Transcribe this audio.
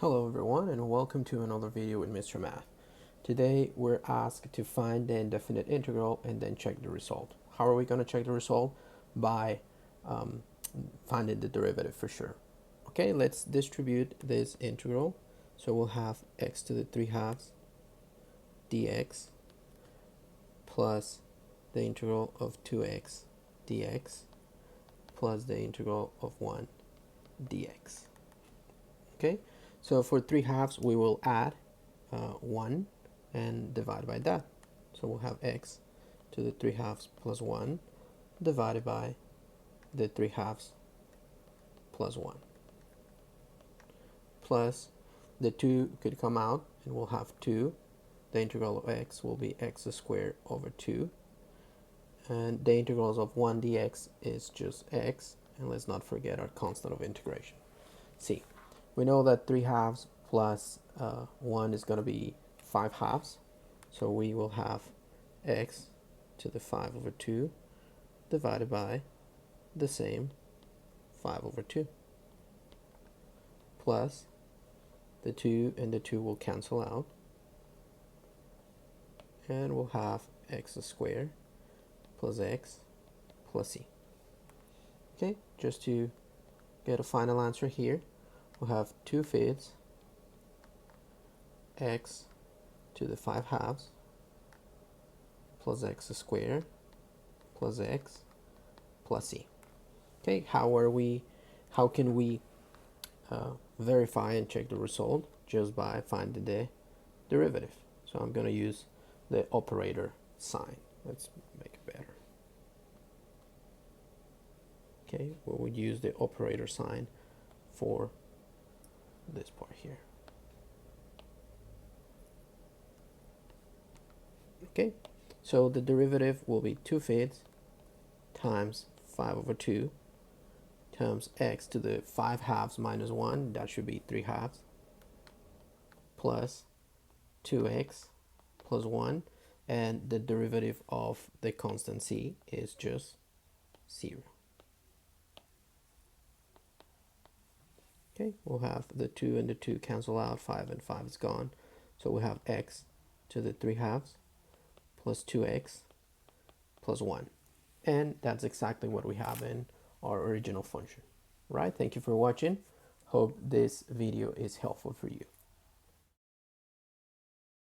Hello everyone and welcome to another video with Mr. Math. Today we're asked to find the indefinite integral and then check the result. How are we going to check the result? By finding the derivative for sure. Okay, let's distribute this integral. So we'll have x to the 3 halves dx plus the integral of 2x dx plus the integral of 1 dx. Okay, so for 3 halves we will add 1 and divide by that. So we'll have x to the 3 halves plus 1 divided by the 3 halves plus 1 plus the 2 could come out and we'll have 2. The integral of x will be x squared over 2, and the integrals of 1 dx is just x, and let's not forget our constant of integration, c. We know that 3 halves plus 1 is going to be 5 halves. So we will have x to the 5 over 2 divided by the same 5 over 2. Plus the 2 and the 2 will cancel out. And we'll have x squared plus x plus c. Okay, just to get a final answer here, we'll have 2/5 x to the 5 halves plus x squared plus x plus c. Okay, how can we verify and check the result? Just by finding the derivative. So I'm going to use the operator sign. Let's make it better. Okay, we would use the operator sign for this part here. Okay, so the derivative will be 2/5 times 5 over 2 times x to the 5 halves minus 1, that should be 3 halves, plus 2x plus 1, and the derivative of the constant c is just 0. Okay, we'll have the 2 and the 2 cancel out, 5 and 5 is gone. So we have x to the 3 halves plus 2x plus 1. And that's exactly what we have in our original function. Right? Thank you for watching. Hope this video is helpful for you.